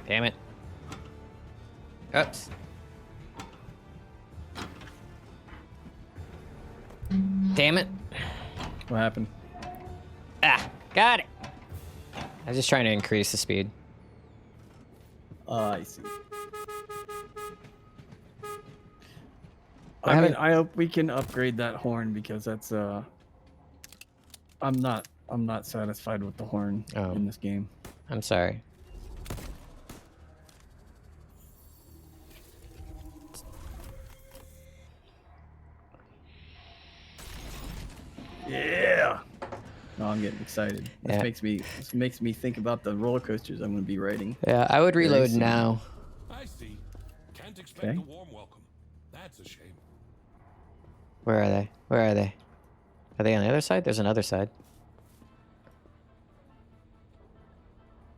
Damn it. Oops. Damn it. What happened? Ah, got it. I was just trying to increase the speed. I see. I mean, I hope we can upgrade that horn because that's I'm not satisfied with the horn in this game. I'm sorry. Yeah. No, I'm getting excited. This Yeah. makes me think about the roller coasters I'm going to be riding. Yeah, I would reload now. I see. Can't expect a warm welcome. That's a shame. Where are they? Where are they? Are they on the other side? There's another side.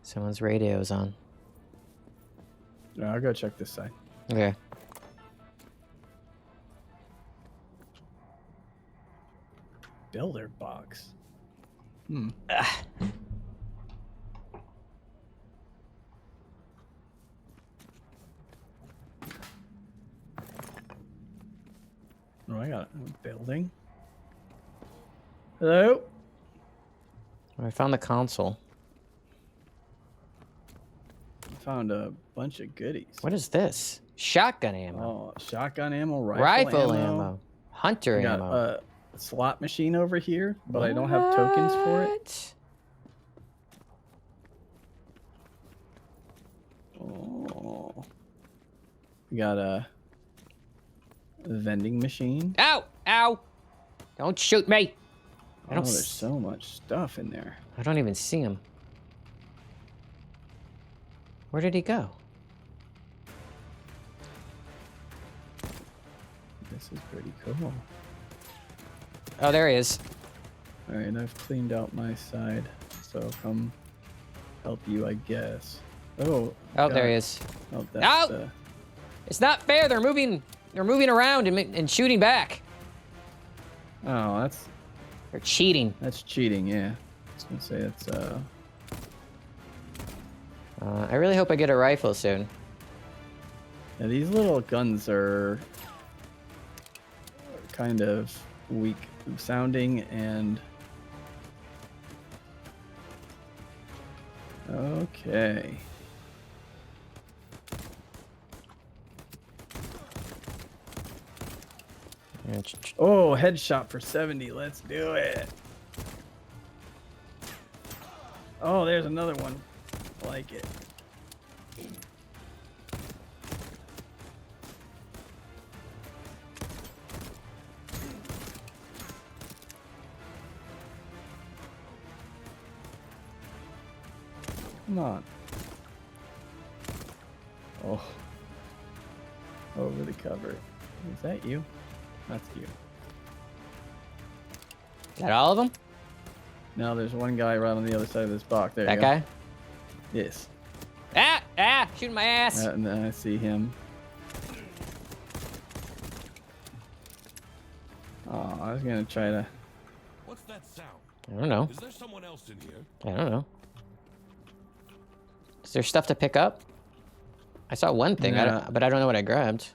Someone's radio's on. No, I'll go check this side. Okay. Builder box. Oh, I got a building. Hello? I found the console. I found a bunch of goodies. What is this? Shotgun ammo. Oh, shotgun ammo, Rifle ammo. Hunter got ammo. a slot machine over here, but I don't have tokens for it. Oh. We got a vending machine. Ow! Ow! Don't shoot me! Oh, there's so much stuff in there. I don't even see him. Where did he go? This is pretty cool. Oh, there he is. Alright, I've cleaned out my side, so come help you, I guess. Oh. Oh, there he is. Oh, that's, no! It's not fair. They're moving around and shooting back. Oh, They're cheating. That's cheating, yeah. I was gonna say it's I really hope I get a rifle soon. Yeah, these little guns are kind of weak sounding and okay. Oh, headshot for 70. Let's do it. Oh, there's another one. I like it. Come on. Oh. Over the cover. Is that you? That's you. Got all of them? No, there's one guy right on the other side of this box. There you go. That guy? Yes. Ah! Shooting my ass! And then I see him. Oh, I was gonna try to... What's that sound? I don't know. Is there someone else in here? I don't know. Is there stuff to pick up? I saw one thing, but I don't know what I grabbed.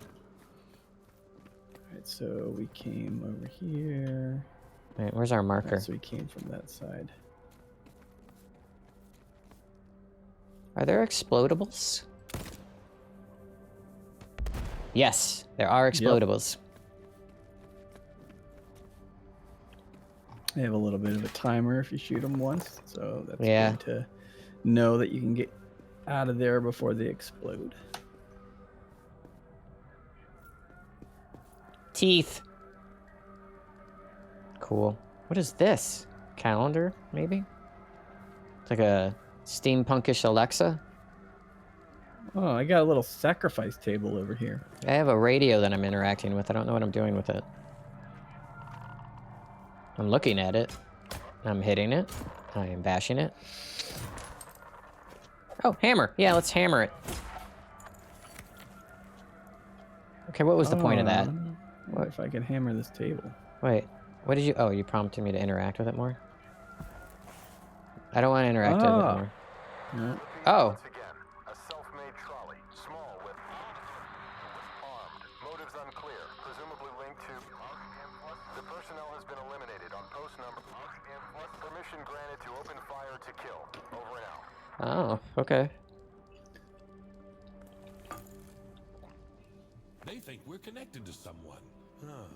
Alright, so we came over here. Alright, where's our marker? So we came from that side. Are there explodables? Yes, there are explodables. They have a little bit of a timer if you shoot them once, so that's Yeah. good to know that you can get out of there before they explode. Teeth. Cool. What is this? Calendar, maybe? It's like a steampunkish Alexa. Oh, I got a little sacrifice table over here. I have a radio that I'm interacting with. I don't know what I'm doing with it. I'm looking at it. I'm hitting it. I am bashing it. Oh, hammer. Yeah, let's hammer it. Okay, what was the point of that? What if I could hammer this table? Wait, what did you... Oh, you prompted me to interact with it more? I don't want to interact with it more. No. Oh. man-made trolley, small with armed. Motives unclear, presumably linked to... The personnel has been eliminated on post number... Permission granted to open fire to kill. Over and out. Oh, okay. They think we're connected to someone. Huh.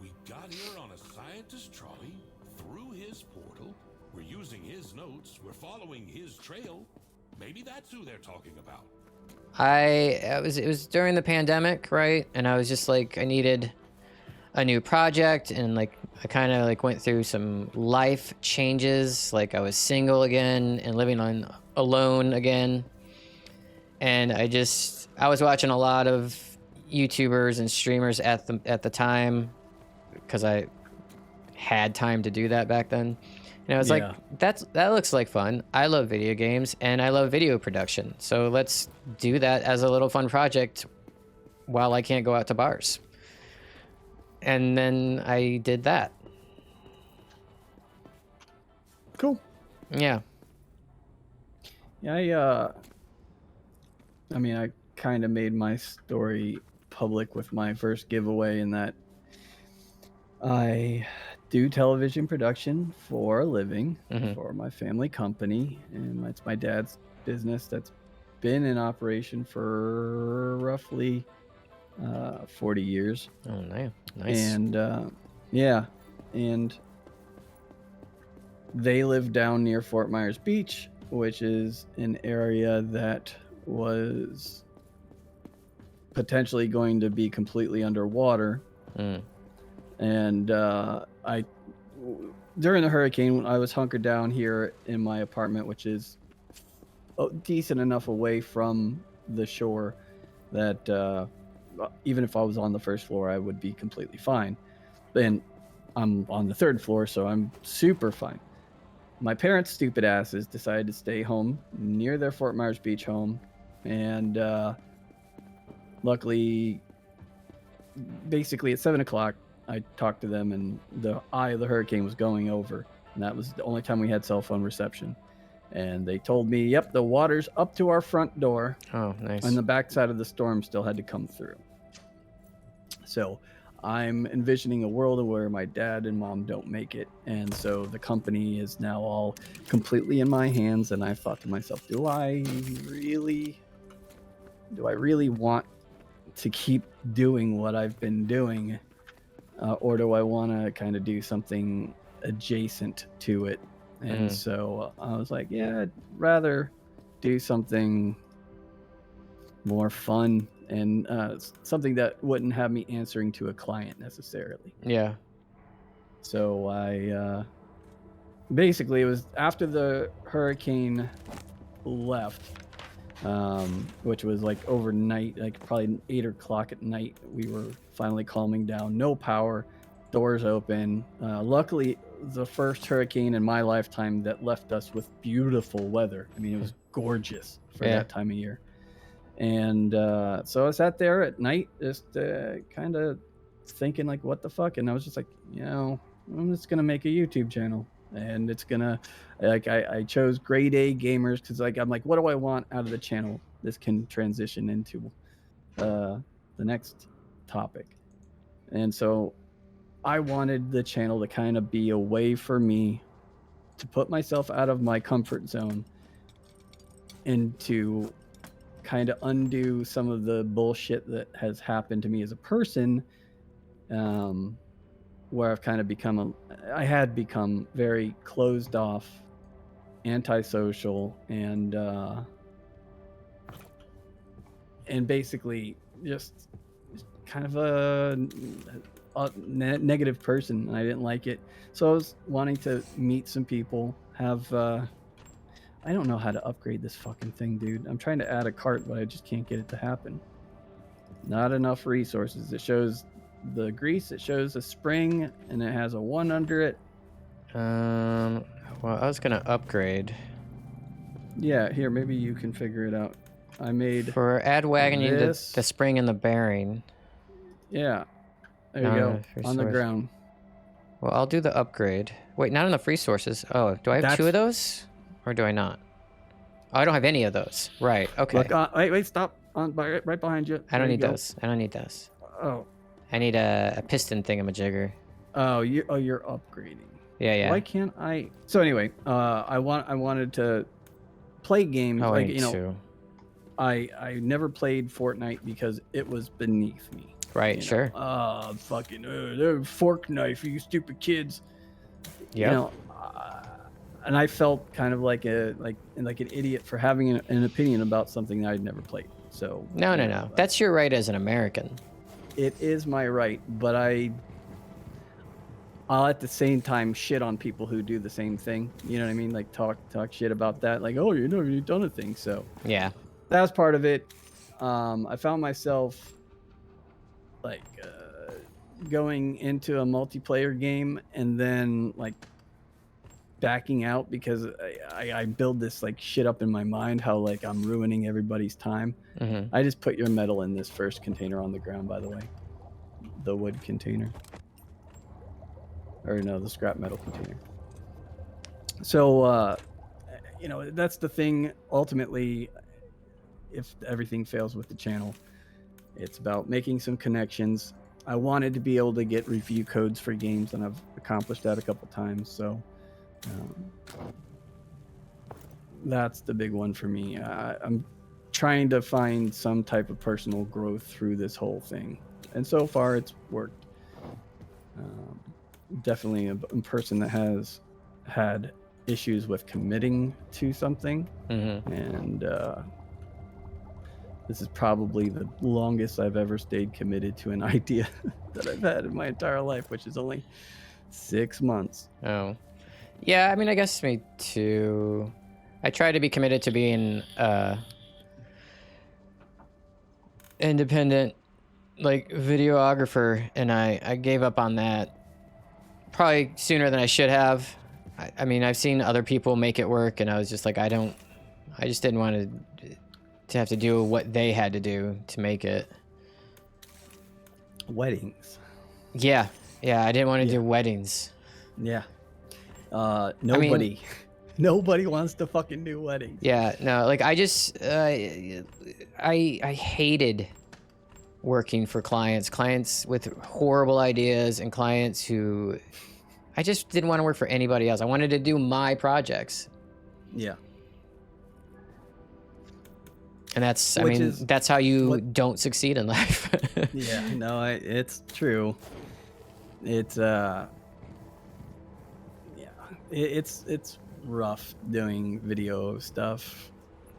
We got here on a scientist trolley, through his portal. We're using his notes. We're following his trail. Maybe that's who they're talking about. It was during the pandemic, right? And I was just like, I needed a new project, and like I kind of like went through some life changes. Like I was single again and living alone again. And I was watching a lot of YouTubers and streamers at the time, because I had time to do that back then. And I was like, that looks like fun. I love video games and I love video production. So let's do that as a little fun project while I can't go out to bars. And then I did that. Cool. Yeah. Yeah, I mean, I kind of made my story public with my first giveaway, in that I do television production for a living for my family company, and that's my dad's business that's been in operation for roughly 40 years. Oh, nice. And yeah, and they live down near Fort Myers Beach, which is an area that was potentially going to be completely underwater. And during the hurricane, I was hunkered down here in my apartment, which is decent enough away from the shore that even if I was on the first floor, I would be completely fine. And I'm on the third floor, so I'm super fine. My parents' stupid asses decided to stay home near their Fort Myers Beach home, and luckily, basically at 7 o'clock, I talked to them, and the eye of the hurricane was going over, and that was the only time we had cell phone reception. And they told me, yep, the water's up to our front door. Oh, nice. And the backside of the storm still had to come through. So I'm envisioning a world where my dad and mom don't make it. And so the company is now all completely in my hands. And I thought to myself, do I really want to keep doing what I've been doing? Or do I want to kind of do something adjacent to it? And so I was like, yeah, I'd rather do something more fun and something that wouldn't have me answering to a client necessarily. Yeah. So I basically, it was after the hurricane left, which was like overnight, like probably 8 o'clock at night. We were finally calming down, no power, doors open. Luckily, the first hurricane in my lifetime that left us with beautiful weather. I mean, it was gorgeous for that time of year. And so I sat there at night just kind of thinking like, what the fuck? And I was just like, I'm just going to make a YouTube channel. And it's going to, like, I chose grade A gamers because I'm like, what do I want out of the channel? This can transition into the next topic. And so I wanted the channel to kind of be a way for me to put myself out of my comfort zone and to kind of undo some of the bullshit that has happened to me as a person, where I've kind of I had become very closed off, antisocial, and basically just kind of a negative person, and I didn't like it. So I was wanting to meet some people, have I don't know how to upgrade this fucking thing, dude. I'm trying to add a cart, but I just can't get it to happen. Not enough resources. It shows the grease, it shows a spring, and it has a 1 under it. Well, I was gonna upgrade. Yeah, here, maybe you can figure it out. I made For add wagon, you need the this. spring and the bearing. Yeah. There you go. On the ground. Well, I'll do the upgrade. Wait, not enough resources. Oh, do I have 2 of those? Or do I not? Oh, I don't have any of those. Right. Okay. Look, wait, stop. Right behind you. I don't There you need go. those. I don't need those. Oh, I need a piston thingamajigger. you're upgrading. Yeah, yeah. Why can't I? So anyway, I wanted to play games. Oh, I like, need you know, two. I never played Fortnite because it was beneath me. Right. Sure. Fucking they're fork knife, you stupid kids. Yeah. You know, and I felt kind of like an idiot for having an opinion about something that I'd never played. So No. That's your right as an American. it is my right, but I'll at the same time shit on people who do the same thing. You know what I mean? Like talk shit about that. Like, oh, you've done a thing. So Yeah. that was part of it. I found myself like going into a multiplayer game and then like backing out because I build this like shit up in my mind how like I'm ruining everybody's time. Mm-hmm. I just put your metal in this first container on the ground, by the way. The wood container. Or no, the scrap metal container. So, you know, that's the thing. Ultimately, if everything fails with the channel, it's about making some connections. I wanted to be able to get review codes for games, and I've accomplished that a couple times. So, that's the big one for me. I'm trying to find some type of personal growth through this whole thing, and so far it's worked. Definitely a person that has had issues with committing to something, and this is probably the longest I've ever stayed committed to an idea that I've had in my entire life, which is only 6 months. Oh. Yeah, I mean, I guess me too. I try to be committed to being independent, like, videographer, and I gave up on that probably sooner than I should have. I mean, I've seen other people make it work, and I was just like, I just didn't want to have to do what they had to do to make it. Weddings. Yeah, I didn't want to do weddings. Yeah. Nobody wants to fucking do weddings. Yeah, no, like I just I hated working for clients with horrible ideas and clients who I just didn't want to work for anybody else. I wanted to do my projects. Yeah. And that's how you don't succeed in life. Yeah, no, it's true. It's it's rough doing video stuff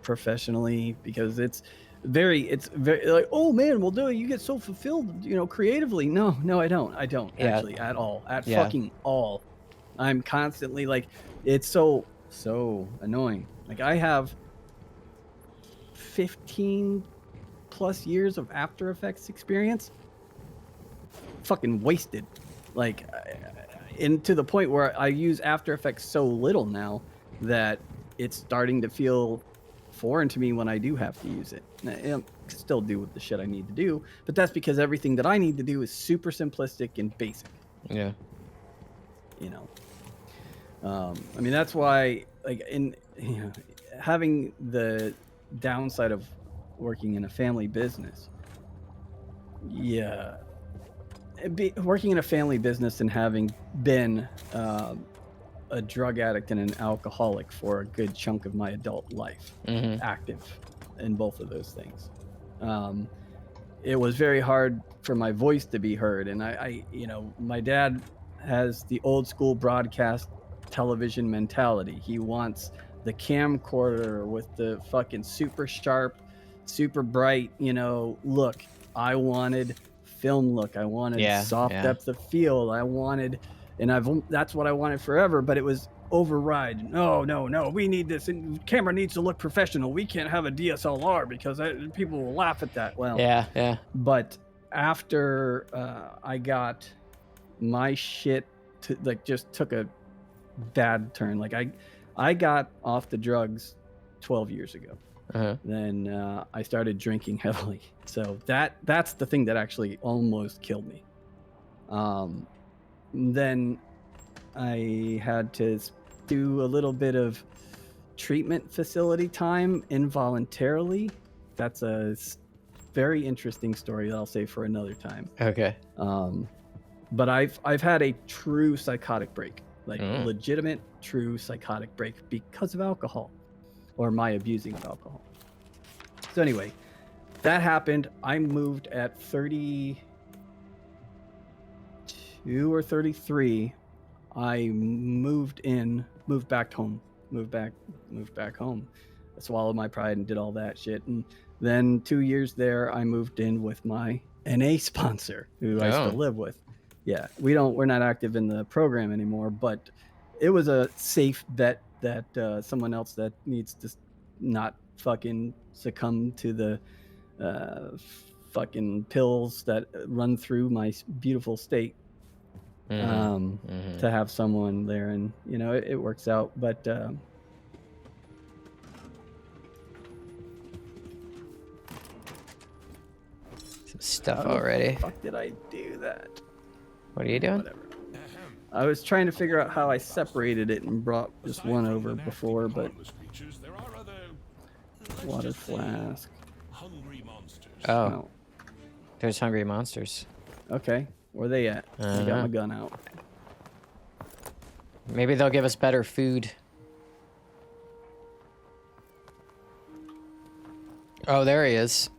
professionally because it's very like, oh man, well, do you get so fulfilled, you know, creatively? No, I don't actually at all, fucking all. I'm constantly like, it's so annoying. Like I have 15 plus years of After Effects experience fucking wasted, like, and to the point where I use After Effects so little now that it's starting to feel foreign to me when I do have to use it. I still do the shit I need to do, but that's because everything that I need to do is super simplistic and basic. Yeah. You know, I mean, that's why, like, having the downside of working in a family business. Yeah. Working in a family business and having been a drug addict and an alcoholic for a good chunk of my adult life, active in both of those things. It was very hard for my voice to be heard. And I you know, my dad has the old school broadcast television mentality. He wants the camcorder with the fucking super sharp, super bright, you know, look. I wanted film look. I wanted soft depth of field. I wanted, and that's what I wanted forever, but it was override. No, we need this, and camera needs to look professional. We can't have a DSLR because people will laugh at that. Well, yeah. But after I got my shit to, like, just took a bad turn. Like I got off the drugs 12 years ago. Then I started drinking heavily. So that's the thing that actually almost killed me. Then I had to do a little bit of treatment facility time involuntarily. That's a very interesting story that I'll save for another time. Okay. But I've had a true psychotic break, like legitimate true psychotic break because of alcohol, or my abusing of alcohol. So anyway, that happened. I moved at 32 or 33. I moved back home. I swallowed my pride and did all that shit. And then 2 years there, I moved in with my NA sponsor, who I still live with. Yeah, we're not active in the program anymore, but it was a safe bet that someone else that needs to not fucking succumb to the fucking pills that run through my beautiful state. To have someone there, and you know it works out, but some stuff already. How the fuck did I do that? What are you doing? Whatever. I was trying to figure out how I separated it and brought just one over before, but water flask. Oh, No. there's hungry monsters. Okay, where they at? I got my gun out. Maybe they'll give us better food. Oh, there he is.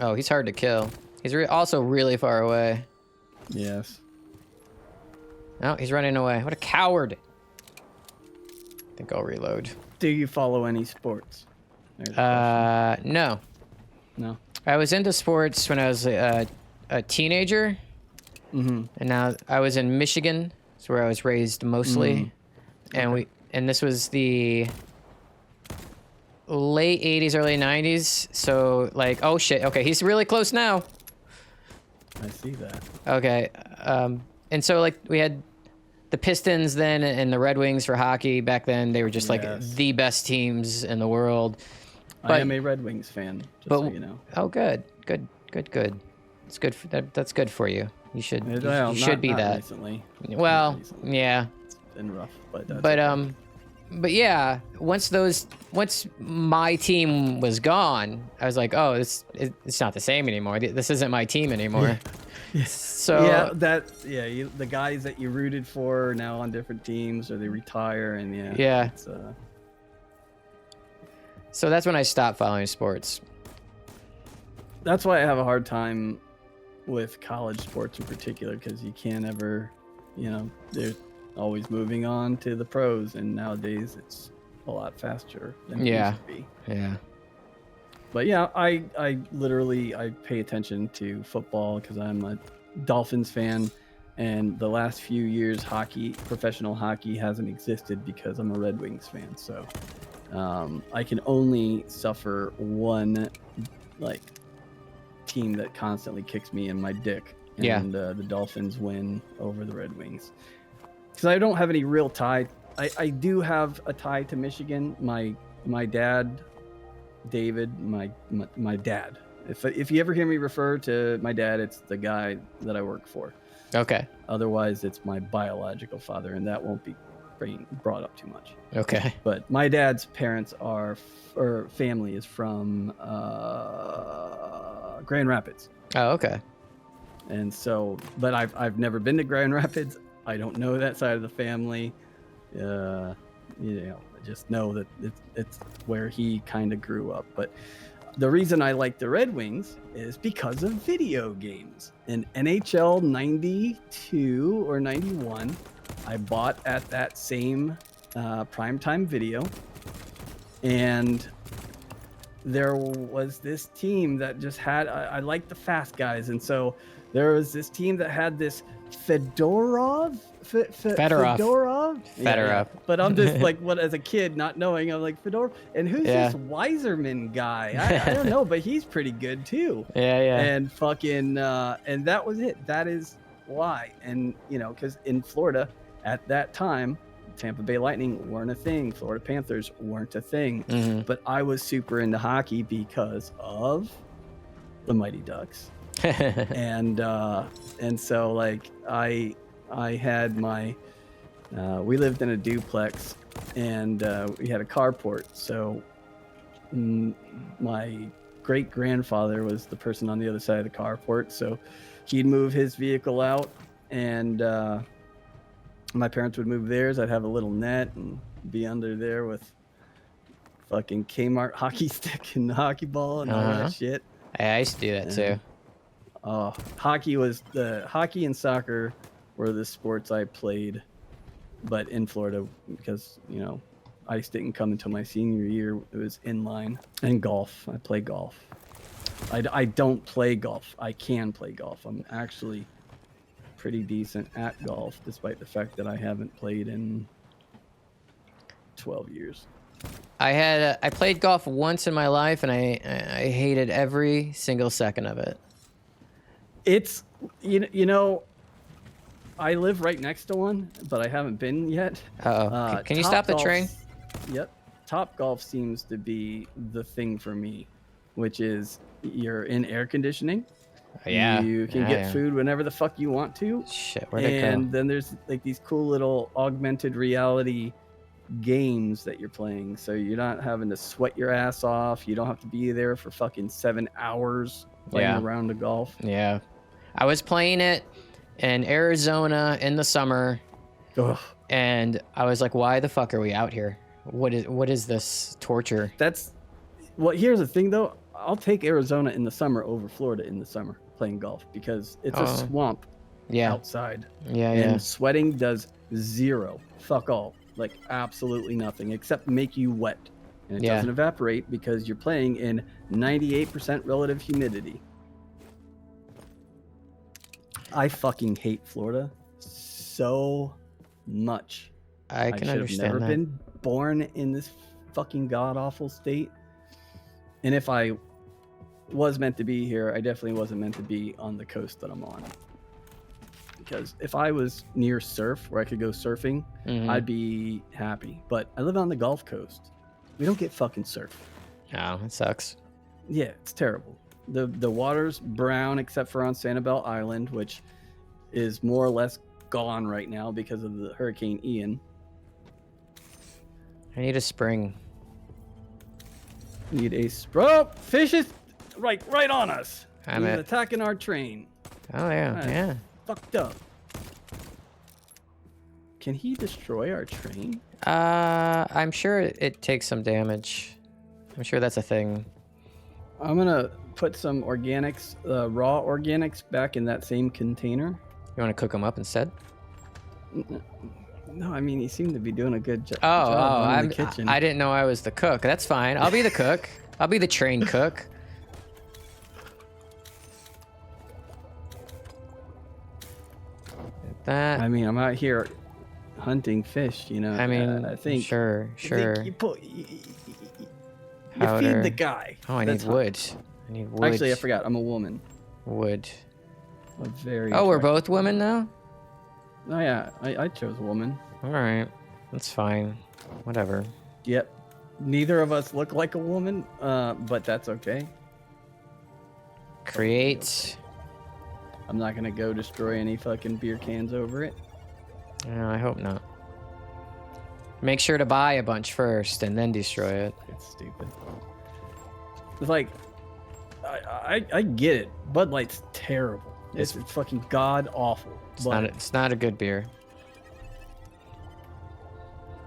Oh, he's hard to kill. He's also really far away. Yes. Oh, he's running away. What a coward. I think I'll reload. Do you follow any sports? No. No. I was into sports when I was a teenager. And now I was in Michigan. It's where I was raised mostly. And this was the late 80s, early 90s. So like, oh shit. Okay, he's really close now. I see that. Okay. And so like we had the Pistons then and the Red Wings for hockey back then. They were just like the best teams in the world. But, I am a Red Wings fan, just so you know. Oh, good. It's good. That's good for you. You should. Well, you should be not that. Recently. Well, Not recently. yeah. It's been rough, but that's But okay. but yeah. Once my team was gone, I was like, oh, it's not the same anymore. This isn't my team anymore. So the guys that you rooted for are now on different teams, or they retire, and it's, so that's when I stopped following sports. that's why I have a hard time with college sports in particular, because you can't ever, they're always moving on to the pros, and nowadays it's a lot faster than it used to be. Yeah. But yeah, I literally pay attention to football because I'm a Dolphins fan, and the last few years professional hockey hasn't existed because I'm a Red Wings fan. So I can only suffer one team that constantly kicks me in my dick, and the Dolphins win over the Red Wings. Because I don't have any real tie. I do have a tie to Michigan. My dad, David, my dad. If you ever hear me refer to my dad, it's the guy that I work for. Okay. Otherwise, it's my biological father, and that won't be brought up too much. Okay. But my dad's parents family is from Grand Rapids. Oh, okay. And so, but I've never been to Grand Rapids. I don't know that side of the family. I just know that it's where he kind of grew up. But the reason I like the Red Wings is because of video games. In NHL 92 or 91, I bought at that same primetime video, and there was this team that just had I like the fast guys, and so there was this team that had this Fedorov. Yeah. But I'm just like, as a kid, not knowing, I'm like, Fedorov, and who's this Weiserman guy? I don't know, but he's pretty good too. Yeah. And fucking, and that was it. That is why. And because in Florida at that time, Tampa Bay Lightning weren't a thing. Florida Panthers weren't a thing. Mm-hmm. But I was super into hockey because of the Mighty Ducks. And so like I had my We lived in a duplex, and we had a carport. So my great grandfather was the person on the other side of the carport. So he'd move his vehicle out, and my parents would move theirs. I'd have a little net and be under there with fucking Kmart hockey stick and hockey ball and all that shit. I used to do that too. Hockey and soccer were the sports I played, but in Florida, because ice didn't come until my senior year. It was inline. And golf. I play golf. I don't play golf. I can play golf. I'm actually pretty decent at golf, despite the fact that I haven't played in 12 years. I played golf once in my life, and I hated every single second of it. It's I live right next to one, but I haven't been yet. Can you stop the train? Yep. Top Golf seems to be the thing for me, which is you're in air conditioning. Yeah. You can get food whenever the fuck you want to. Shit, where'd it go? And then there's like these cool little augmented reality games that you're playing. So you're not having to sweat your ass off. You don't have to be there for fucking 7 hours playing a round of golf. Yeah. I was playing it in Arizona in the summer. Ugh. And I was like, why the fuck are we out here? What is this torture? Here's the thing though. I'll take Arizona in the summer over Florida in the summer playing golf, because it's a swamp outside. And sweating does zero. Fuck all. Like absolutely nothing except make you wet. And it doesn't evaporate because you're playing in 98% relative humidity. I fucking hate Florida so much. I can understand never that. been born in this fucking god-awful state. And if I was meant to be here, I definitely wasn't meant to be on the coast that I'm on. Because if I was near surf, where I could go surfing, I'd be happy. But I live on the Gulf Coast. We don't get fucking surf. Oh, it sucks. Yeah, it's terrible. The water's brown except for on Sanibel Island, which is more or less gone right now because of the Hurricane Ian. I need a spring. Need a fish is right on us. He's attacking our train. Oh yeah. Fucked up. Can he destroy our train? I'm sure it takes some damage. I'm sure that's a thing. I'm gonna put some organics, raw organics, back in that same container. You want to cook them up instead? No, I mean, you seem to be doing a good job in the kitchen. I didn't know I was the cook. That's fine. I'll be the cook. I'll be the train cook. That. I mean, I'm out here hunting fish. I mean, I think sure. You feed the guy. Oh, I need wood. I need wood. Actually, I forgot. I'm a woman. Wood. We're both women now? Oh yeah, I chose a woman. All right, that's fine. Whatever. Yep. Neither of us look like a woman, but that's okay. Create. I'm not gonna go destroy any fucking beer cans over it. No, I hope not. Make sure to buy a bunch first and then destroy it. It's stupid. It's like, I get it. Bud Light's terrible. It's fucking god awful. It's not a good beer.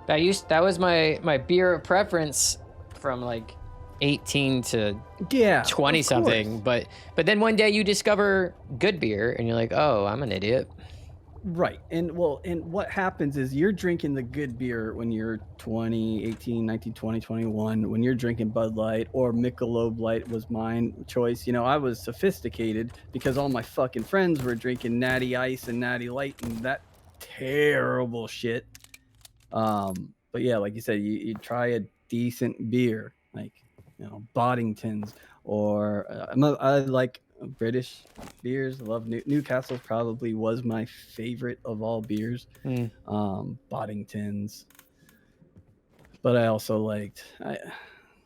That was my beer of preference from like 18 to 20 something. But then one day you discover good beer and you're like, oh, I'm an idiot. Right. And what happens is you're drinking the good beer when you're 20, 18, 19, 20, 21, when you're drinking Bud Light or Michelob Light was mine choice. I was sophisticated because all my fucking friends were drinking Natty Ice and Natty Light and that terrible shit. But yeah, like you said, you try a decent beer, like, Boddington's or I like British beers. I love Newcastle. Probably was my favorite of all beers. Boddington's, but I also liked.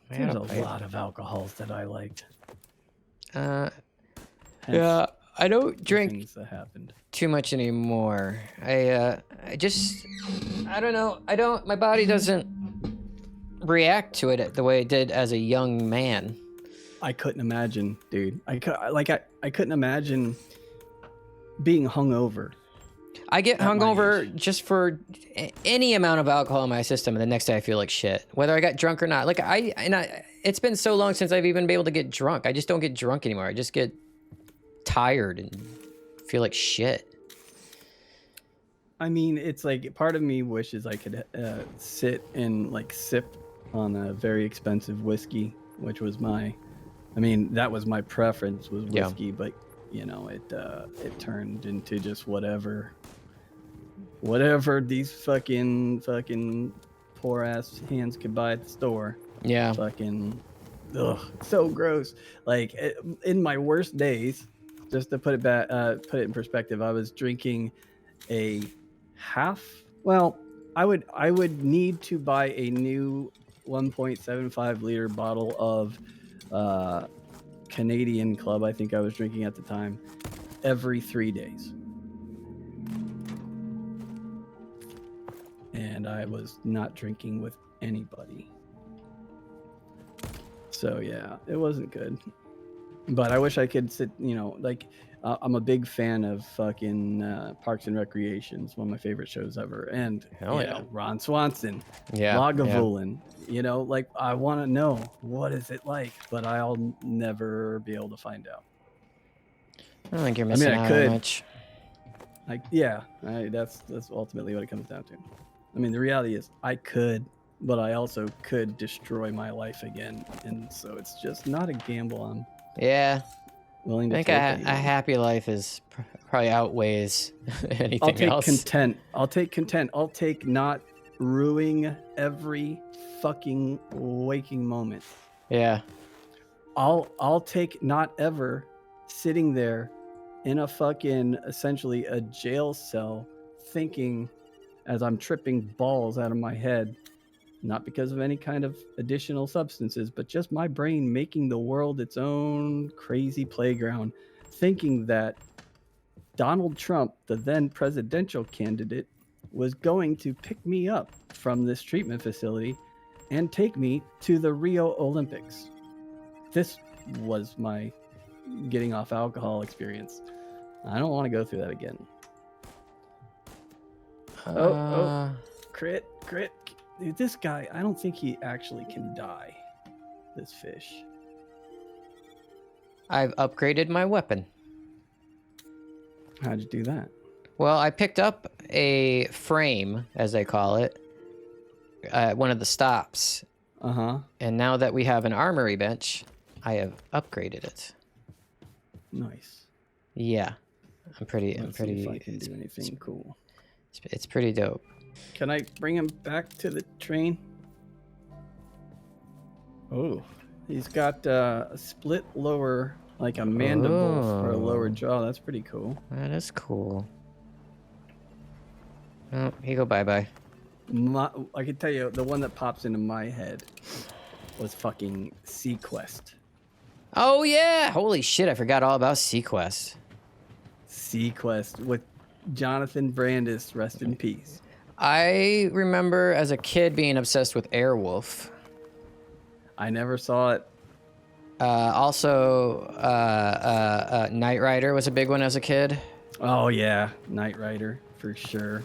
There's a lot of alcohols that I liked. Yeah, I don't drink things that happened. too much anymore. I don't know. My body doesn't react to it the way it did as a young man. I couldn't imagine, dude. I couldn't imagine being hungover. I get At my hungover age. just for any amount of alcohol in my system, and the next day I feel like shit, whether I got drunk or not. Like it's been so long since I've even been able to get drunk. I just don't get drunk anymore. I just get tired and feel like shit. I mean, it's like part of me wishes I could sit and like sip on a very expensive whiskey, which was that was my preference was whiskey, but you know, it turned into just whatever these fucking poor ass hands could buy at the store. Yeah. Fucking, ugh, so gross. Like in my worst days, just to put it back, put it in perspective, I was drinking a half. Well, I would need to buy a new 1.75 liter bottle of Canadian Club, I think I was drinking at the time, every 3 days. And I was not drinking with anybody. So yeah, it wasn't good. But I wish I could sit, you know, like I'm a big fan of fucking Parks and Recreation. It's one of my favorite shows ever. And Hell yeah. Ron Swanson, Yeah. Lagavulin, you know, like I want to know what is it like, but I'll never be able to find out. I don't think you're missing out on much. Like, yeah, that's ultimately what it comes down to. I mean, the reality is I could, but I also could destroy my life again. And so it's just not a gamble I'm willing to I take. think a happy life is probably outweighs anything I'll take else. content. I'll take content. I'll take not ruining every fucking waking moment. Yeah. I'll take not ever sitting there in a fucking essentially a jail cell thinking as I'm tripping balls out of my head, not because of any kind of additional substances, but just my brain making the world its own crazy playground, thinking that Donald Trump, the then presidential candidate, was going to pick me up from this treatment facility and take me to the Rio Olympics. This was my getting off alcohol experience. I don't want to go through that again. Crit. Dude, this guy, I don't think he actually can die. This fish. I've upgraded my weapon. How'd you do that? Well, I picked up a frame, as they call it, at one of the stops. Uh-huh. And now that we have an armory bench, I have upgraded it. Nice. Yeah. Let's see if I can do anything cool. It's pretty dope. Can I bring him back to the train? Oh, he's got a split lower, like a mandible for a lower jaw. That's pretty cool. That is cool. Oh, he go bye-bye. I can tell you, the one that pops into my head was fucking Sequest. Oh, yeah! Holy shit, I forgot all about Sequest. Sequest with Jonathan Brandis, rest in peace. I remember as a kid being obsessed with Airwolf. I never saw it. Also, Knight Rider was a big one as a kid. Oh yeah, Knight Rider for sure.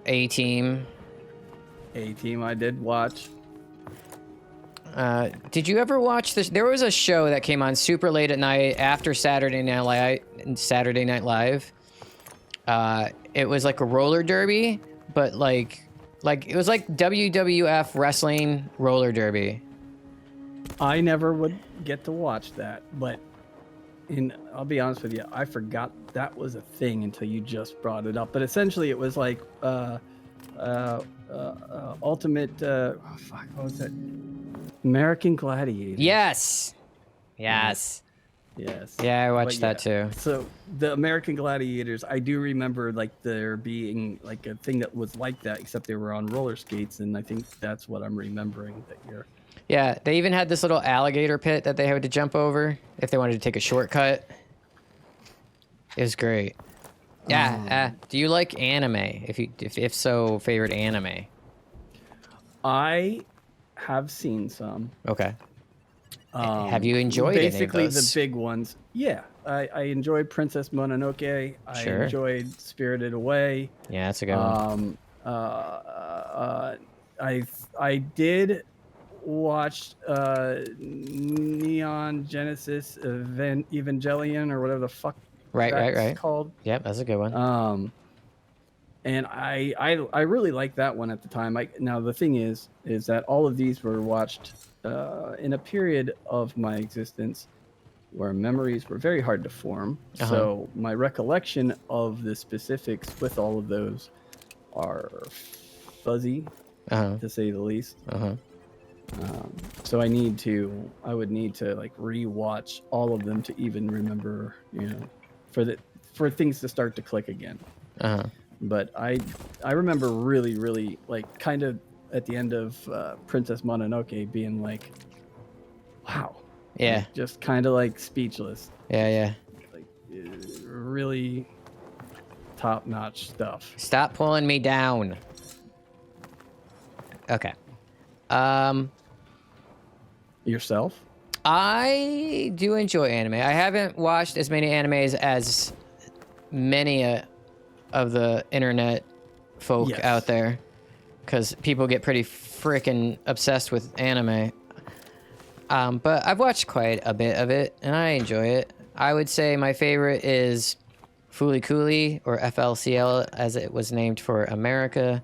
A-Team. A-Team I did watch. Did you ever watch this? There was a show that came on super late at night after Saturday Night Live. It was like a roller derby, but like it was like WWF wrestling roller derby. I never would get to watch that, but I'll be honest with you, I forgot that was a thing until you just brought it up. But essentially, it was like ultimate. What was that? American Gladiator. Yes. Yes. Yeah, I watched that too. So the American Gladiators, I do remember like there being like a thing that was like that, except they were on roller skates, and I think that's what I'm remembering that year. Yeah, they even had this little alligator pit that they had to jump over if they wanted to take a shortcut. It was great. Yeah. Do you like anime? If so, favorite anime? I have seen some. Okay. Have you enjoyed any of basically the those? big ones? Yeah, I enjoyed Princess Mononoke. I Sure. enjoyed Spirited Away. Yeah, that's a good one. I did watch Neon Genesis Evangelion or whatever the fuck that's called. Yep, that's a good one. And I really liked that one at the time. Now the thing is that all of these were watched in a period of my existence where memories were very hard to form. So my recollection of the specifics with all of those are fuzzy, to say the least. So I would need to like rewatch all of them to even remember, for things to start to click again. But I remember really like kind of at the end of Princess Mononoke being like, wow. Yeah. Like, just kind of like speechless. Yeah. Like really top-notch stuff. Stop pulling me down. Okay. Yourself? I do enjoy anime. I haven't watched as many animes as many of the internet folk out there, because people get pretty freaking obsessed with anime. But I've watched quite a bit of it, and I enjoy it. I would say my favorite is Fooly Cooly, or FLCL as it was named for America.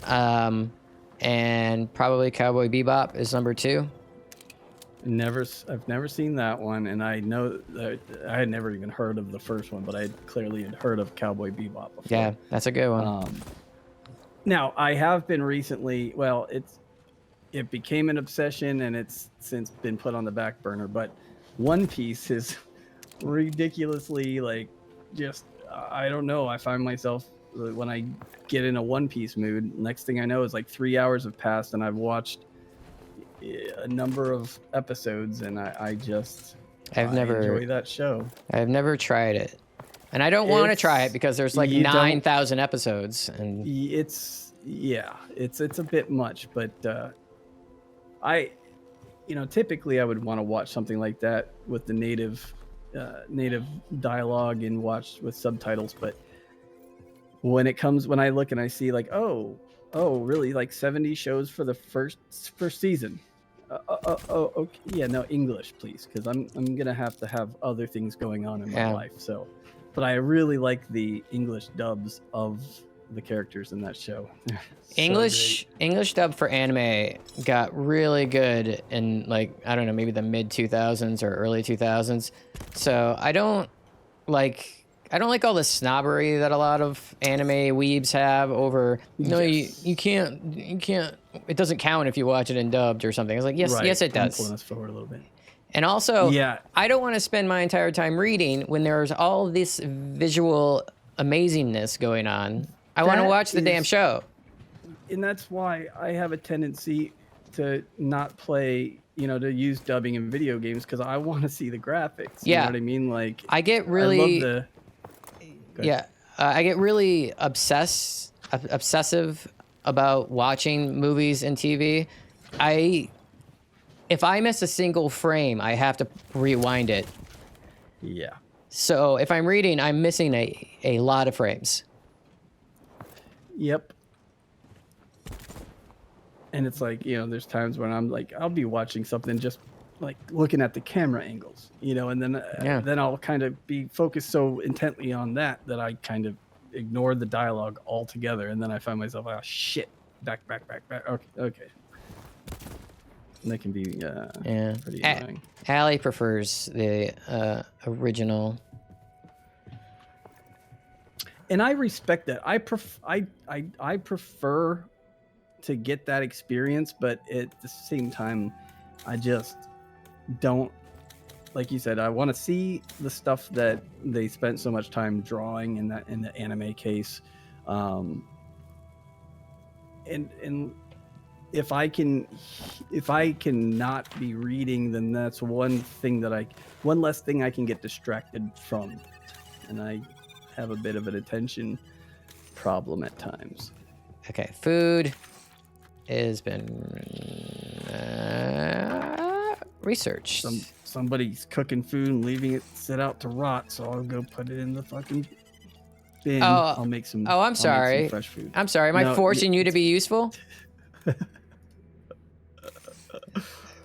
And probably Cowboy Bebop is number 2. I've never seen that one, and I know that I had never even heard of the first one, but I clearly had heard of Cowboy Bebop before. Yeah, that's a good one. Now I have been recently. Well, it became an obsession, and it's since been put on the back burner. But One Piece is ridiculously like just I don't know. I find myself when I get in a One Piece mood, next thing I know is like 3 hours have passed, and I've watched a number of episodes, and I enjoy that show. I've never tried it, and I don't want to try it because there's like 9,000 episodes, and it's a bit much. But typically I would want to watch something like that with the native dialogue and watch with subtitles. But when I look and I see like, oh, really, like 70 shows for the first season. Okay. Yeah, no, English, please, because I'm gonna have to have other things going on in my life. So, but I really like the English dubs of the characters in that show. English dub for anime got really good in like, I don't know, maybe the mid 2000s or early 2000s. So I don't like all the snobbery that a lot of anime weebs have over, you can't, it doesn't count if you watch it in dubbed or something. It's like, yes, it does. Pulling us forward a little bit. And also, I don't want to spend my entire time reading when there's all this visual amazingness going on. I want to watch the damn show. And that's why I have a tendency to not play, to use dubbing in video games, because I want to see the graphics. You know what I mean? Like, I get really... I get really obsessive about watching movies and TV. If I miss a single frame, I have to rewind it. Yeah. So if I'm reading, I'm missing a lot of frames. Yep. And it's like, there's times when I'm like, I'll be watching something just like looking at the camera angles, and then I'll kind of be focused so intently on that I kind of ignore the dialogue altogether, and then I find myself, oh shit, back. Okay. And that can be pretty annoying. Allie prefers the original, and I respect that. I prefer to get that experience, but at the same time, I just don't, like you said, I want to see the stuff that they spent so much time drawing in the anime case, and if I can not be reading, then that's one less thing I can get distracted from and I have a bit of an attention problem at times. Okay, food has been researched. Somebody's cooking food and leaving it sit out to rot, so I'll go put it in the fucking bin. Oh, I'll make some. Oh, I'm I'll make some sorry. fresh food. I'm sorry. Am I No, forcing you to be useful? Do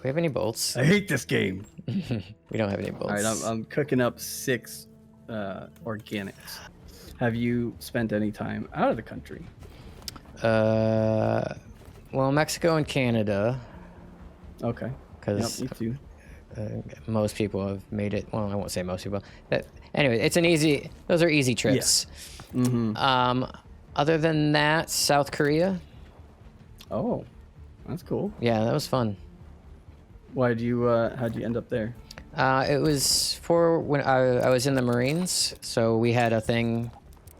we have any bolts? I hate this game. We don't have any bolts. All right, I'm cooking up 6 organics. Have you spent any time out of the country? Well, Mexico and Canada. Okay. Because me too. most people have made it. Well, I won't say most people. But anyway, those are easy trips. Yeah. Mm-hmm. Other than that, South Korea. Oh, that's cool. Yeah, that was fun. How'd you end up there? It was for when I was in the Marines, so we had a thing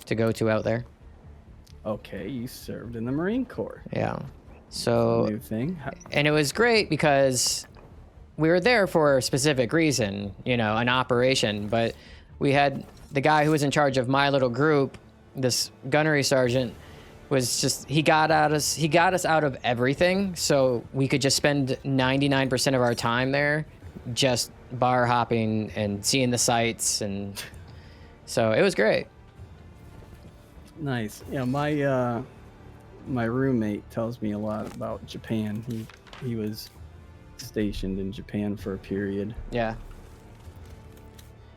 to go to out there. Okay, you served in the Marine Corps. Yeah. So, New thing. and it was great because we were there for a specific reason, an operation, but we had the guy who was in charge of my little group, this gunnery sergeant, he got us out of everything, so we could just spend 99% of our time there just bar hopping and seeing the sights, and so it was great. Nice. Yeah, my roommate tells me a lot about Japan. He was stationed in Japan for a period. Yeah.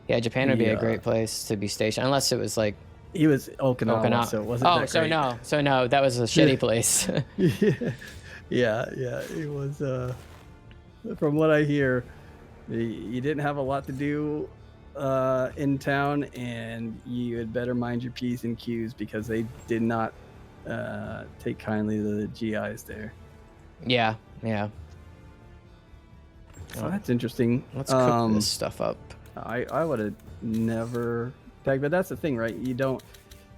Yeah, Japan would be a great place to be stationed, unless it was like he was Okinawa, so it wasn't that great. So no, that was a shitty place. yeah. It was. From what I hear, you didn't have a lot to do in town, and you had better mind your P's and Q's because they did not take kindly to the GIs there. Yeah. So that's interesting. Let's cook this stuff up. I would have never pegged, but that's the thing, right?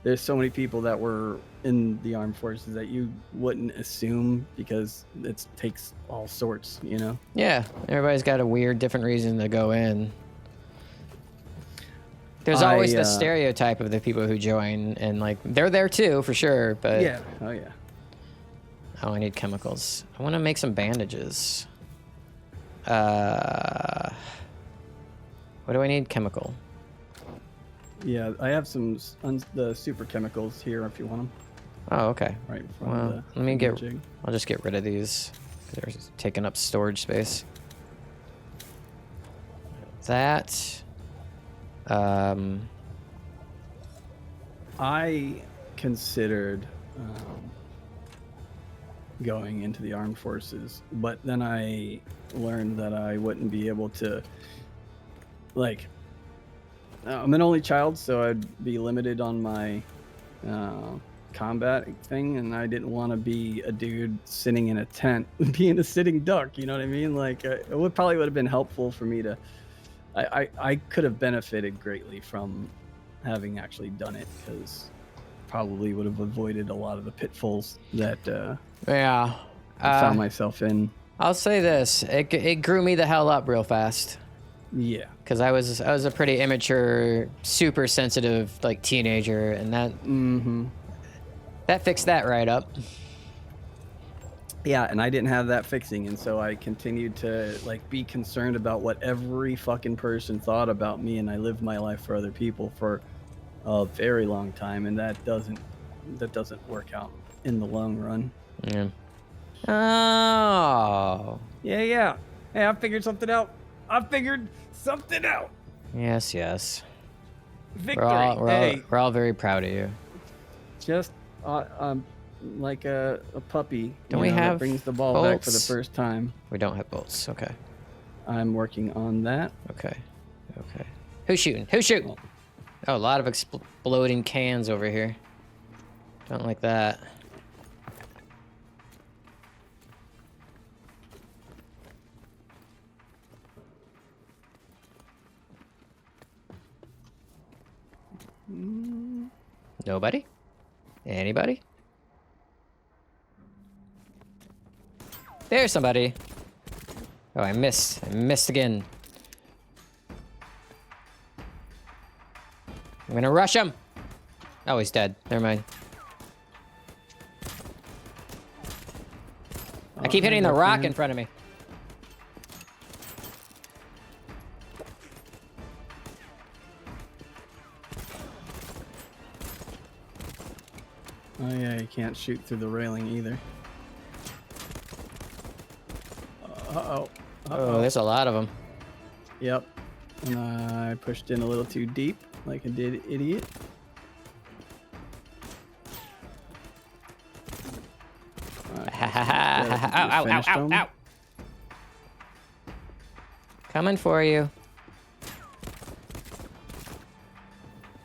There's so many people that were in the armed forces that you wouldn't assume because it takes all sorts, Yeah, everybody's got a weird, different reason to go in. There's always the stereotype of the people who join, and like they're there too for sure. But yeah, oh yeah. Oh, I need chemicals. I want to make some bandages. What do I need? Chemical. Yeah, I have some the super chemicals here if you want them. Oh, okay. Right in front Well, of the let me get. jig. I'll just get rid of these. They're taking up storage space. That. I considered going into the armed forces, but then I learned that I wouldn't be able to, like, I'm an only child, so I'd be limited on my combat thing, and I didn't want to be a dude sitting in a tent being a sitting duck, you know what I mean? Like, it probably would have been helpful for me to, I could have benefited greatly from having actually done it, because probably would have avoided a lot of the pitfalls that Yeah. I found myself in. I'll say this: it grew me the hell up real fast. Yeah. Because I was a pretty immature, super sensitive like teenager, and that fixed that right up. Yeah, and I didn't have that fixing, and so I continued to like be concerned about what every fucking person thought about me, and I lived my life for other people for a very long time, and that doesn't work out in the long run. Yeah. Oh. Yeah. Hey, I figured something out. Yes. Victory. We're all very proud of you. Just like a puppy. Don't we have that brings the ball back for the bolts? first time. We don't have bolts. Okay. I'm working on that. Okay. Who's shooting? Oh, a lot of exploding cans over here. Don't like that. Nobody? Anybody? There's somebody. Oh, I missed again. I'm gonna rush him. Oh, he's dead. Never mind. I keep hitting the rock in front of me. Oh yeah, you can't shoot through the railing either. Uh-oh. Oh, there's a lot of them. Yep. And I pushed in a little too deep, like I did, idiot. Ow, ow, ow, ow, ow. Coming for you.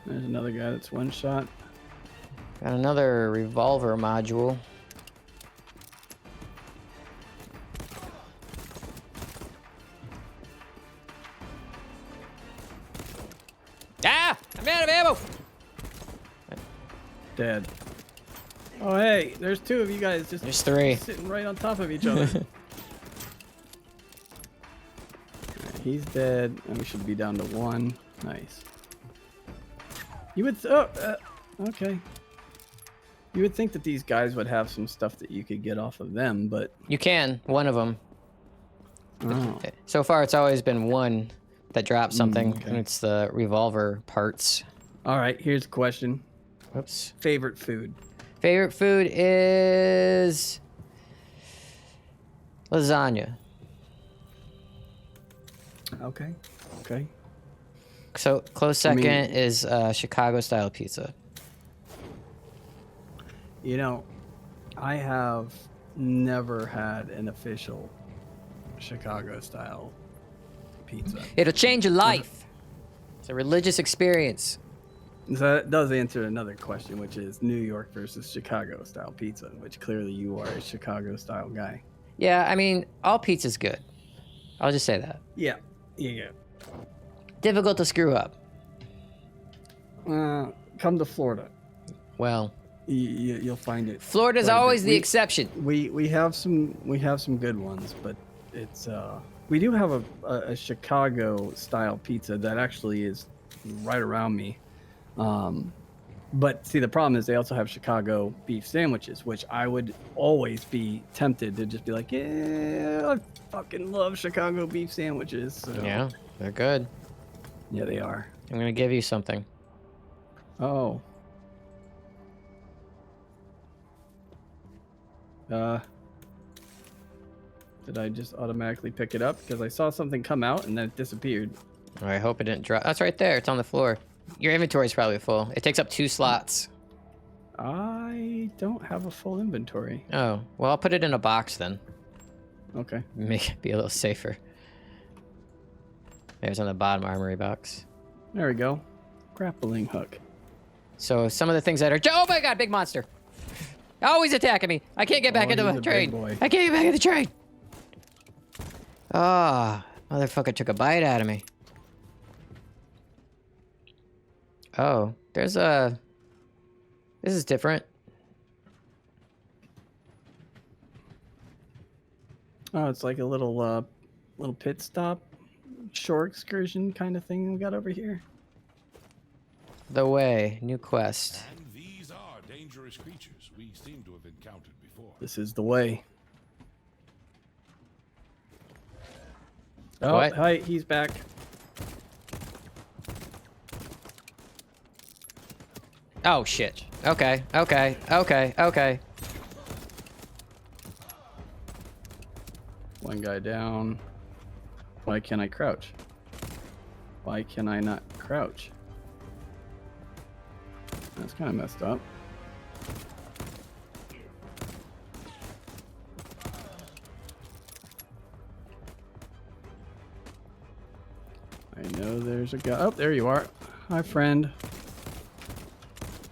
There's another guy that's one shot. Got another revolver module. Ah! I'm out of ammo! Dead. Oh hey, there's two of you guys just There's three. sitting right on top of each other. Alright, he's dead, and we should be down to one. Nice. You would okay. You would think that these guys would have some stuff that you could get off of them, but You can, one of them. oh. So far, it's always been one that drops something, okay. and it's the revolver parts. All right, here's a question. Whoops. Favorite food? Favorite food is lasagna. Okay. Okay. So close second mean- is Chicago style pizza. You know, I have never had an official Chicago style pizza. It'll change your life. It's a religious experience. So that does answer another question, which is New York versus Chicago style pizza, which clearly you are a Chicago style guy. Yeah, I mean, all pizza's good. I'll just say that. Yeah. Yeah. Difficult to screw up. Come to Florida. Well, You'll find it. Florida's quite a always bit. the exception. We have some good ones, but it's we do have a Chicago style pizza that actually is right around me. But see, the problem is they also have Chicago beef sandwiches, which I would always be tempted to just be like, yeah, I fucking love Chicago beef sandwiches. So. Yeah, they're good. Yeah, they are. I'm gonna give you something. Oh. Did I just automatically pick it up? Because I saw something come out and then it disappeared. Oh, I hope it didn't drop. That's right there. It's on the floor. Your inventory's probably full. It takes up 2 slots. I don't have a full inventory. Oh, well, I'll put it in a box then. Okay. Make it be a little safer. There's on the bottom armory box. There we go. Grappling hook. So some of the things that are... Oh my god, big monster! Oh, he's attacking me! I can't get back into he's the a train! big boy. I can't get back in the train! Ah, motherfucker took a bite out of me. Oh, there's a... This is different. Oh, it's like a little pit stop, shore excursion kind of thing we got over here. The way, new quest. And these are dangerous creatures we seem to have encountered before. This is the way. Oh, What? hi, he's back. Oh shit. Okay, okay, okay, okay. One guy down. Why can't I crouch? Why can I not crouch? That's kind of messed up. I know there's a guy. Oh, there you are. Hi, friend.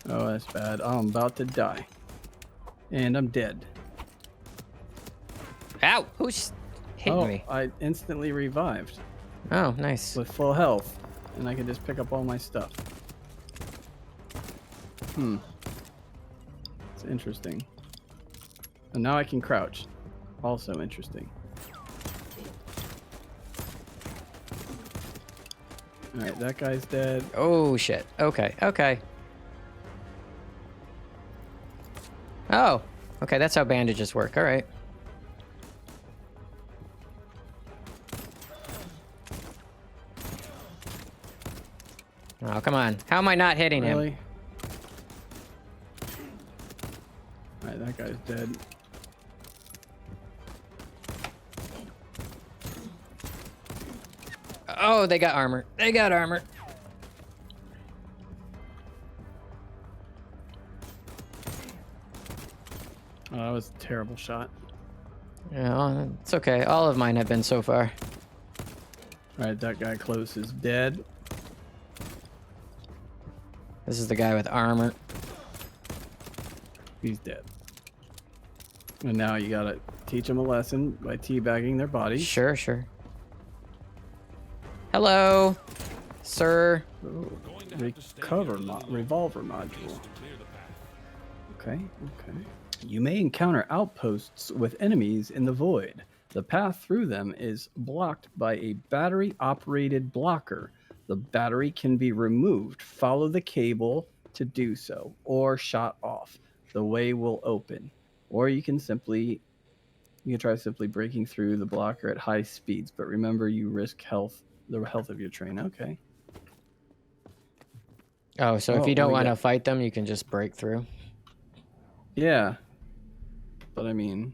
Oh, that's bad. Oh, I'm about to die. And I'm dead. Ow! Who's hitting me? I instantly revived Oh, nice. with full health. And I can just pick up all my stuff. It's interesting. And now I can crouch. Also interesting. All right, that guy's dead. Oh shit. Okay. Okay. Oh. Okay, that's how bandages work. All right. Oh, come on. How am I not hitting him? Really? All right, that guy's dead. Oh, they got armor. They got armor. Oh, that was a terrible shot. Yeah, it's okay. All of mine have been so far. All right, that guy close is dead. This is the guy with armor. He's dead. And now you gotta teach them a lesson by teabagging their bodies. Sure, sure. Hello, sir. Ooh, Going to have to stay recover here a little revolver longer module. just to clear the path. Okay, okay. You may encounter outposts with enemies in the void. The path through them is blocked by a battery-operated blocker. The battery can be removed. Follow the cable to do so, or shot off. The way will open. Or you can try simply breaking through the blocker at high speeds, but remember you risk the health of your train. Okay. Oh, so if Oh, you don't we want to got- fight them, you can just break through. Yeah. But I mean,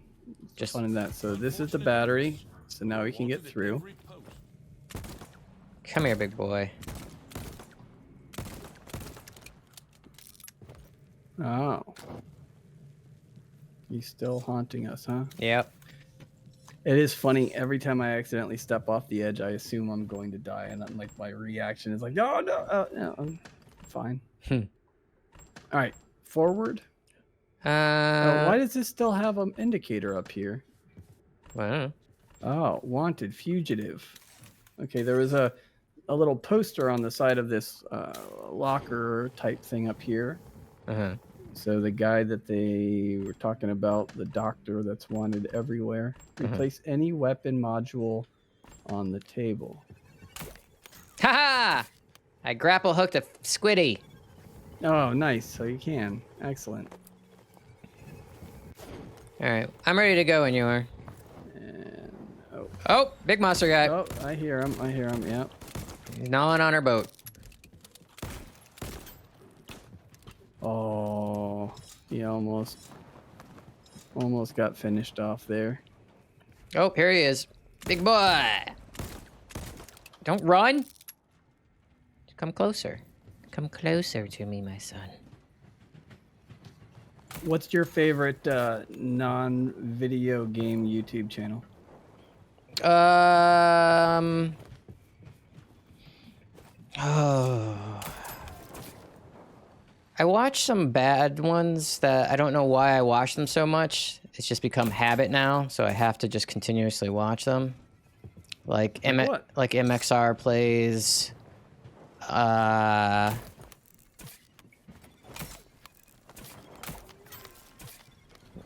Just- just fun in that. So this is the battery. So now we can get through. Every post. Come here, big boy. Oh. He's still haunting us, huh? Yep. It is funny. Every time I accidentally step off the edge, I assume I'm going to die. And then, like, my reaction is like, no, no, I'm fine. Hmm. All right. Forward. Why does this still have an indicator up here? Well, Oh, wanted fugitive. Okay, there was a little poster on the side of this locker type thing up here. uh-huh. So the guy that they were talking about, the doctor that's wanted everywhere, replace any weapon module on the table. Ha-ha! I grapple hooked a squiddy. Oh, nice. So you can. Excellent. All right, I'm ready to go when you are. And Oh, big monster guy. oh, I hear him. I hear him. Yeah. He's gnawing on our boat. Oh, he almost got finished off there. Oh, here he is. Big boy. Don't run. Come closer. Come closer to me, my son. What's your favorite non-video game YouTube channel? Oh. I watch some bad ones that I don't know why I watch them so much. It's just become habit now, so I have to just continuously watch them. Like what? like MXR plays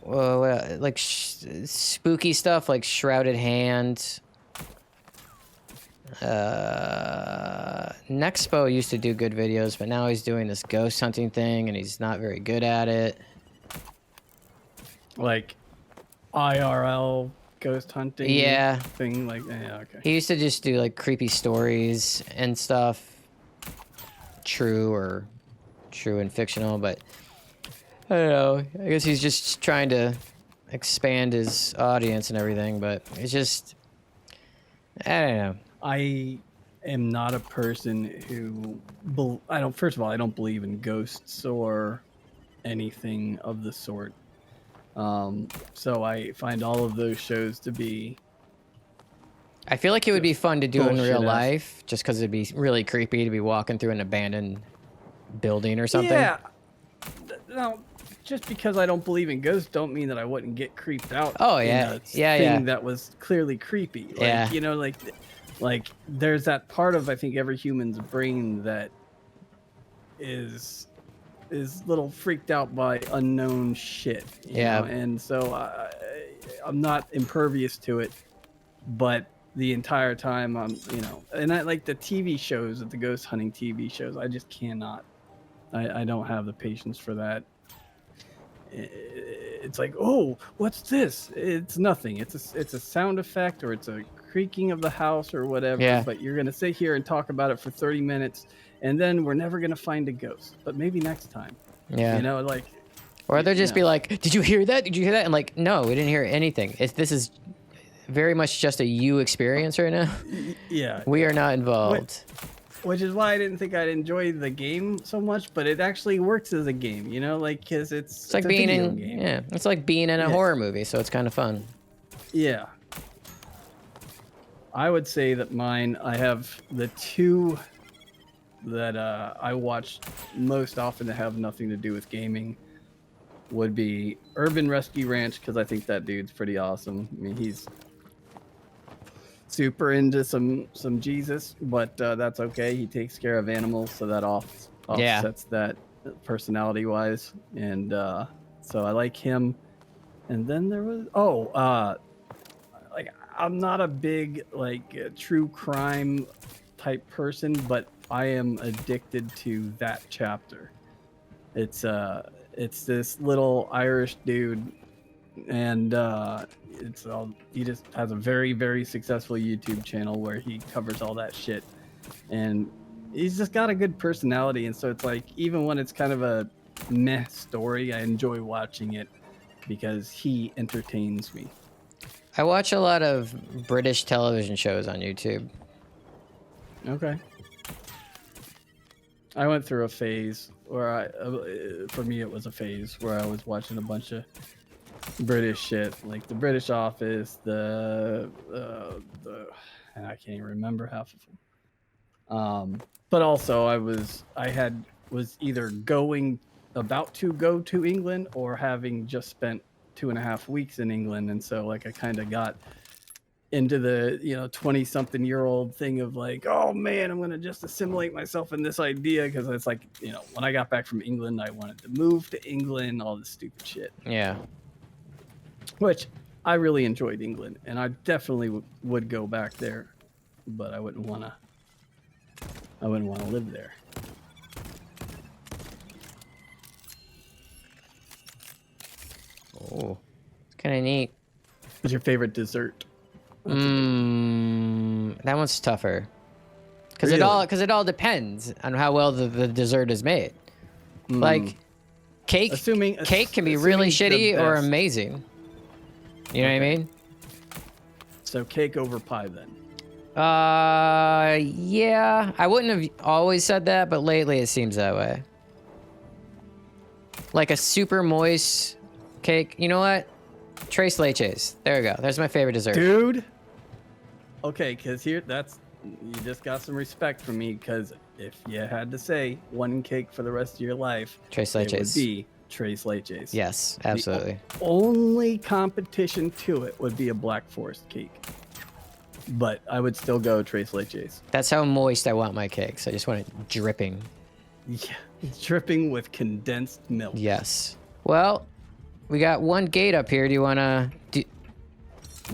well, like spooky stuff like Shrouded Hand. Nexpo used to do good videos, but now he's doing this ghost hunting thing and he's not very good at it. Like IRL ghost hunting Yeah. thing? Like, yeah, okay. He used to just do like creepy stories and stuff. True and fictional, but I don't know. I guess he's just trying to expand his audience and everything, but it's just, I don't know. I am not a person who first of all, I don't believe in ghosts or anything of the sort. So I find all of those shows to be I feel like it would be fun to do in real bullshit-ass. life, just because it'd be really creepy to be walking through an abandoned building or something. Yeah. No, just because I don't believe in ghosts don't mean that I wouldn't get creeped out. Oh, in yeah. a Yeah, thing yeah. that was clearly creepy. Like, Yeah. you know, like there's that part of I think every human's brain that is little freaked out by unknown shit. You Yeah. know? And so I'm not impervious to it, but the entire time I'm, and I like the TV shows, the ghost hunting TV shows. I just cannot. I don't have the patience for that. It's like, oh, what's this? It's nothing. It's a sound effect, or it's a creaking of the house or whatever. Yeah. But you're gonna sit here and talk about it for 30 minutes, and then we're never gonna find a ghost. But maybe next time. Yeah. Like. Or they'll just be like, "Did you hear that? Did you hear that?" And like, no, we didn't hear anything. This is very much just a you experience right now. Yeah. We are not involved. Which is why I didn't think I'd enjoy the game so much, but it actually works as a game, like, because it's Like a being video in, game. yeah, it's like being in a horror movie, so it's kind of fun. Yeah. I would say that I have the two that I watch most often that have nothing to do with gaming would be Urban Rescue Ranch, because I think that dude's pretty awesome. I mean, he's super into some Jesus, but that's okay. He takes care of animals, so that offsets that personality wise, and so I like him. And then there was like, I'm not a big true crime type person, but I am addicted to That Chapter. It's this little Irish dude, and he just has a very, very successful YouTube channel where he covers all that shit, and he's just got a good personality. And so it's like, even when it's kind of a meh story, I enjoy watching it because he entertains me. I watch a lot of British television shows on YouTube. Okay. I went through a phase where for me, it was a phase where I was watching a bunch of British shit, like the British Office, and I can't even remember half of them. But also I was either about to go to England, or having just spent 2.5 weeks in England. And so like, I kind of got into the 20-something-year-old thing of like, oh man, I'm gonna just assimilate myself in this idea, because it's like, when I got back from England, I wanted to move to England, all this stupid shit. Yeah. Which I really enjoyed England, and I definitely would go back there, but I wouldn't want to live there. Oh, it's kind of neat. What's your favorite dessert? That one's tougher. Because Really? it all depends on how well the dessert is made. Like cake can be really shitty or amazing. You know what I mean? So cake over pie then. Yeah. I wouldn't have always said that, but lately it seems that way. Like a super moist cake. You know what? Tres leches. There we go. There's my favorite dessert. Dude. Okay, because you just got some respect from me, because if you had to say one cake for the rest of your life, Tres it would leches. be Tres leches. Yes, absolutely. The only competition to it would be a Black Forest cake, but I would still go Tres leches. That's how moist I want my cakes. I just want it dripping. Yeah, it's dripping with condensed milk. Yes. Well, we got one gate up here. Do you want to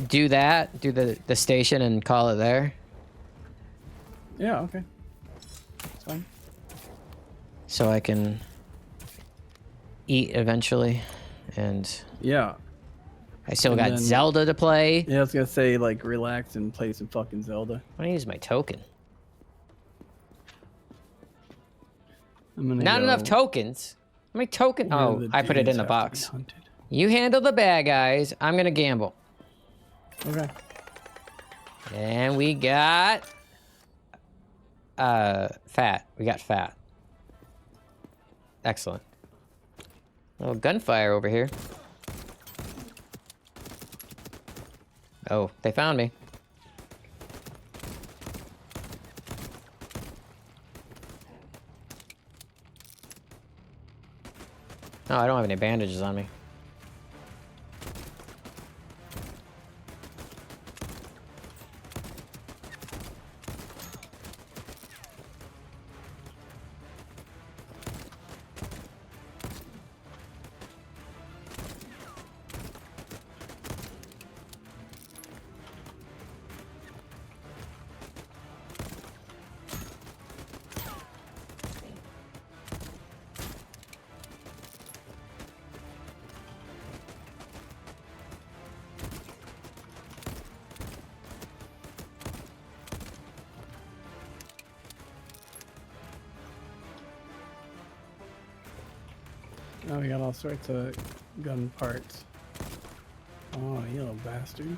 do that? Do the station and call it there? Yeah, okay. That's fine. So I can eat eventually. And Yeah. I still And got then- Zelda to play. Yeah, I was gonna say, like, relax and play some fucking Zelda. I want to use my token. I'm gonna Not go enough tokens. How many tokens? where Oh, the I put it dudes in the have to be box. hunted. You handle the bad guys. I'm going to gamble. Okay. And we got fat. We got fat. Excellent. Little gunfire over here. Oh, they found me. No, I don't have any bandages on me. Oh, we got all sorts of gun parts. Oh, you little bastard.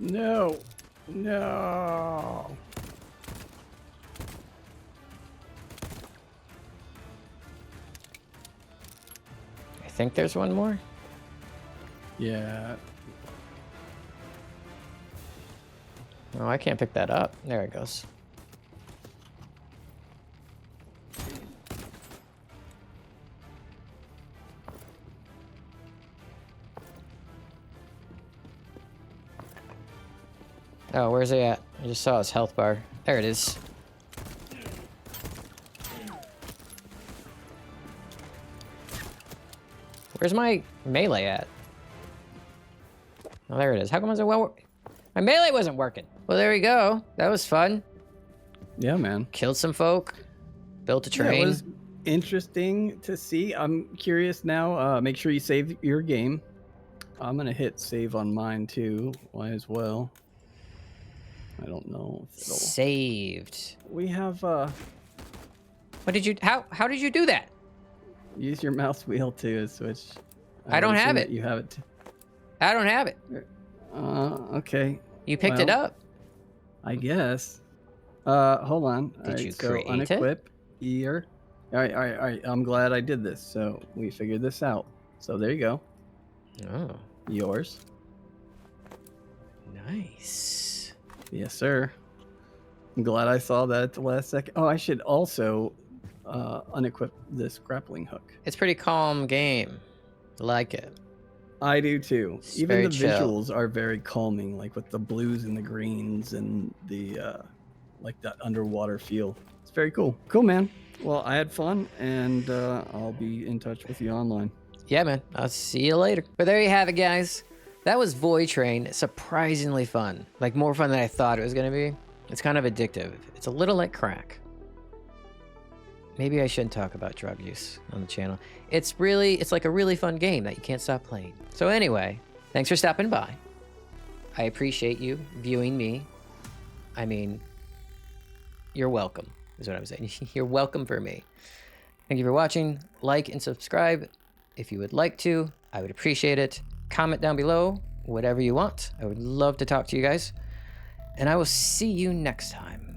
No. No. I think there's one more. Yeah. Oh, I can't pick that up. There it goes. Oh, where's he at? I just saw his health bar. There it is. Where's my melee at? Oh, there it is. How come my melee wasn't working? Well, there we go. That was fun. Yeah, man. Killed some folk. Built a Yeah, train. it was interesting to see. I'm curious now. Make sure you save your game. I'm gonna hit save on mine too. Why as well? I don't know. If it'll... Saved. We have What did you? How did you do that? use your mouse wheel to switch. I don't would assume have that it. You have it. I don't have it. Okay. You picked it Well, up. I guess. Hold on. Did you so create it? unequip ear. All right. I'm glad I did this. So we figured this out. So there you go. Oh, Yours. nice. Yes, sir. I'm glad I saw that at the last second. Oh, I should also unequip this grappling hook. It's a pretty calm game. I like it. I do too. It's Even very the chill. visuals are very calming, like with the blues and the greens and the like that underwater feel. It's very cool. Cool, man. Well, I had fun, and I'll be in touch with you online. Yeah, man. I'll see you later. But there you have it, guys. That was Voidtrain. Surprisingly fun. Like, more fun than I thought it was going to be. It's kind of addictive. It's a little like crack. Maybe I shouldn't talk about drug use on the channel. It's like a really fun game that you can't stop playing. So anyway, thanks for stopping by. I appreciate you viewing me. I mean, you're welcome, is what I'm saying. You're welcome for me. Thank you for watching. Like and subscribe if you would like to. I would appreciate it. Comment down below whatever you want. I would love to talk to you guys. And I will see you next time.